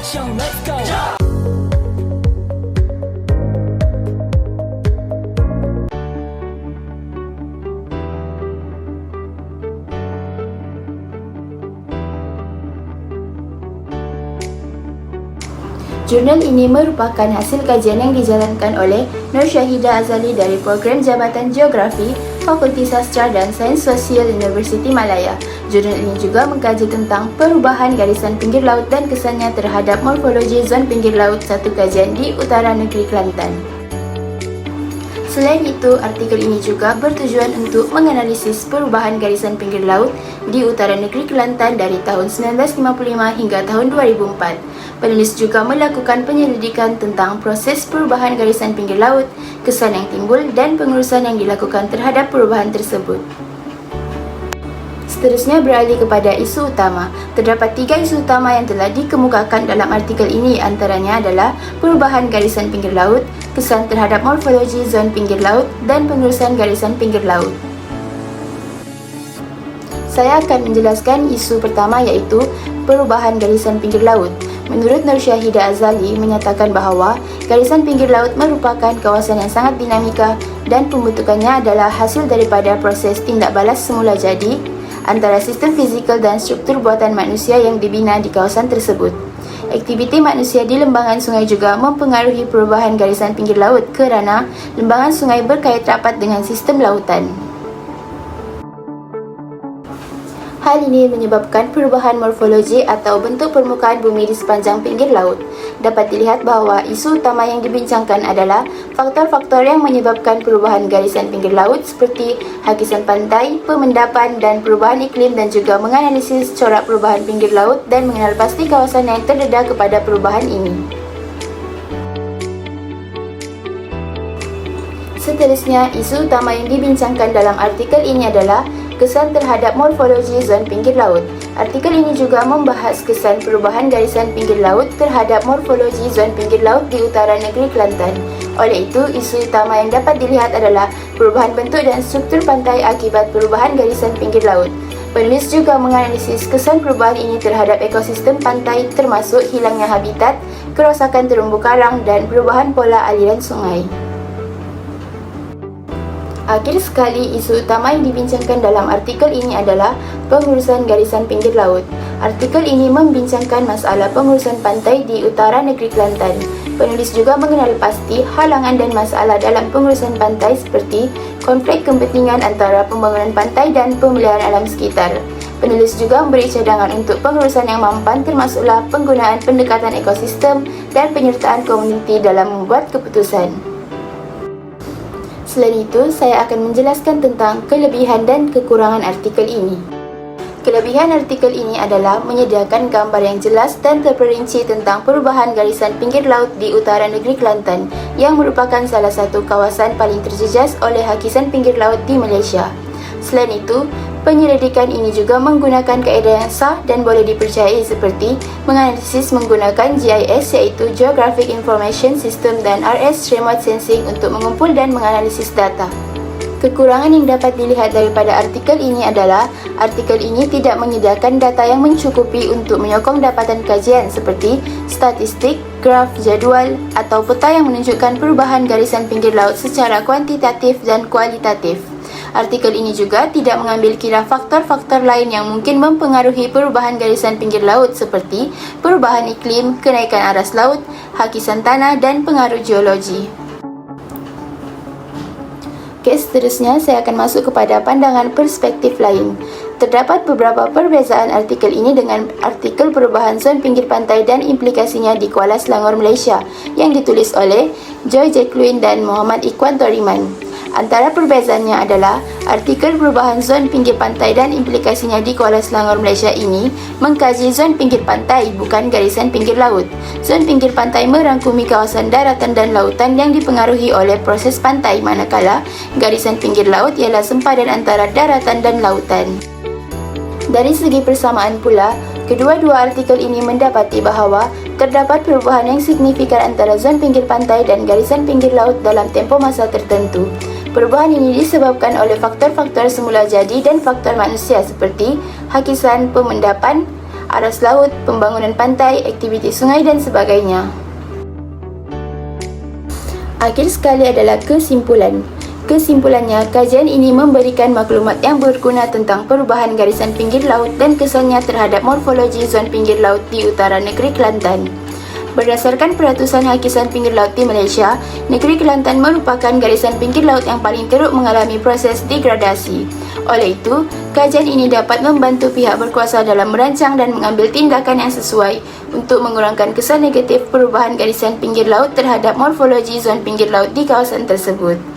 action, let's go. Jurnal ini merupakan hasil kajian yang dijalankan oleh Nur Syahidah Azali dari Program Jabatan Geografi, Fakulti Sastra dan Sains Sosial Universiti Malaya. Jurnal ini juga mengkaji tentang perubahan garisan pinggir laut dan kesannya terhadap morfologi zon pinggir laut, satu kajian di Utara Negeri Kelantan. Selain itu, artikel ini juga bertujuan untuk menganalisis perubahan garisan pinggir laut di Utara Negeri Kelantan dari tahun 1955 hingga tahun 2004. Penulis juga melakukan penyelidikan tentang proses perubahan garisan pinggir laut, kesan yang timbul dan pengurusan yang dilakukan terhadap perubahan tersebut. Seterusnya beralih kepada isu utama. Terdapat 3 isu utama yang telah dikemukakan dalam artikel ini, antaranya adalah perubahan garisan pinggir laut, kesan terhadap morfologi zon pinggir laut, dan pengurusan garisan pinggir laut. Saya akan menjelaskan isu pertama, iaitu perubahan garisan pinggir laut. Menurut Nur Syahidah Azali menyatakan bahawa garisan pinggir laut merupakan kawasan yang sangat dinamika dan pembentukannya adalah hasil daripada proses tindak balas semula jadi antara sistem fizikal dan struktur buatan manusia yang dibina di kawasan tersebut. Aktiviti manusia di lembangan sungai juga mempengaruhi perubahan garisan pinggir laut kerana lembangan sungai berkait rapat dengan sistem lautan. Hal ini menyebabkan perubahan morfologi atau bentuk permukaan bumi di sepanjang pinggir laut. Dapat dilihat bahawa isu utama yang dibincangkan adalah faktor-faktor yang menyebabkan perubahan garisan pinggir laut seperti hakisan pantai, pemendapan dan perubahan iklim, dan juga menganalisis corak perubahan pinggir laut dan mengenal pasti kawasan yang terdedah kepada perubahan ini. Seterusnya, isu utama yang dibincangkan dalam artikel ini adalah kesan terhadap morfologi zon pinggir laut. Artikel ini juga membahas kesan perubahan garisan pinggir laut terhadap morfologi zon pinggir laut di Utara Negeri Kelantan. Oleh itu, isu utama yang dapat dilihat adalah perubahan bentuk dan struktur pantai akibat perubahan garisan pinggir laut. Penulis juga menganalisis kesan perubahan ini terhadap ekosistem pantai, termasuk hilangnya habitat, kerosakan terumbu karang dan perubahan pola aliran sungai. Akhir sekali, isu utama yang dibincangkan dalam artikel ini adalah pengurusan garisan pinggir laut. Artikel ini membincangkan masalah pengurusan pantai di Utara Negeri Kelantan. Penulis juga mengenal pasti halangan dan masalah dalam pengurusan pantai seperti konflik kepentingan antara pembangunan pantai dan pemeliharaan alam sekitar. Penulis juga memberi cadangan untuk pengurusan yang mampan, termasuklah penggunaan pendekatan ekosistem dan penyertaan komuniti dalam membuat keputusan. Selain itu, saya akan menjelaskan tentang kelebihan dan kekurangan artikel ini. Kelebihan artikel ini adalah menyediakan gambar yang jelas dan terperinci tentang perubahan garisan pinggir laut di Utara Negeri Kelantan yang merupakan salah satu kawasan paling terjejas oleh hakisan pinggir laut di Malaysia. Selain itu, penyelidikan ini juga menggunakan kaedah yang sah dan boleh dipercayai seperti menganalisis menggunakan GIS, iaitu Geographic Information System, dan RS Remote Sensing untuk mengumpul dan menganalisis data. Kekurangan yang dapat dilihat daripada artikel ini adalah artikel ini tidak menyediakan data yang mencukupi untuk menyokong dapatan kajian seperti statistik, graf, jadual atau peta yang menunjukkan perubahan garisan pinggir laut secara kuantitatif dan kualitatif. Artikel ini juga tidak mengambil kira faktor-faktor lain yang mungkin mempengaruhi perubahan garisan pinggir laut seperti perubahan iklim, kenaikan aras laut, hakisan tanah dan pengaruh geologi. Seterusnya saya akan masuk kepada pandangan perspektif lain. Terdapat beberapa perbezaan artikel ini dengan artikel perubahan zon pinggir pantai dan implikasinya di Kuala Selangor, Malaysia yang ditulis oleh Joy Jacqueline dan Muhammad Ikhwan Toriman. Antara perbezaannya adalah artikel perubahan zon pinggir pantai dan implikasinya di Kuala Selangor, Malaysia ini mengkaji zon pinggir pantai, bukan garisan pinggir laut. Zon pinggir pantai merangkumi kawasan daratan dan lautan yang dipengaruhi oleh proses pantai, manakala garisan pinggir laut ialah sempadan antara daratan dan lautan. Dari segi persamaan pula, kedua-dua artikel ini mendapati bahawa terdapat perubahan yang signifikan antara zon pinggir pantai dan garisan pinggir laut dalam tempoh masa tertentu. Perubahan ini disebabkan oleh faktor-faktor semula jadi dan faktor manusia seperti hakisan pemendapan, aras laut, pembangunan pantai, aktiviti sungai dan sebagainya. Akhir sekali adalah kesimpulan. Kesimpulannya, kajian ini memberikan maklumat yang berguna tentang perubahan garisan pinggir laut dan kesannya terhadap morfologi zon pinggir laut di utara negeri Kelantan. Berdasarkan peratusan hakisan pinggir laut di Malaysia, negeri Kelantan merupakan garisan pinggir laut yang paling teruk mengalami proses degradasi. Oleh itu, kajian ini dapat membantu pihak berkuasa dalam merancang dan mengambil tindakan yang sesuai untuk mengurangkan kesan negatif perubahan garisan pinggir laut terhadap morfologi zon pinggir laut di kawasan tersebut.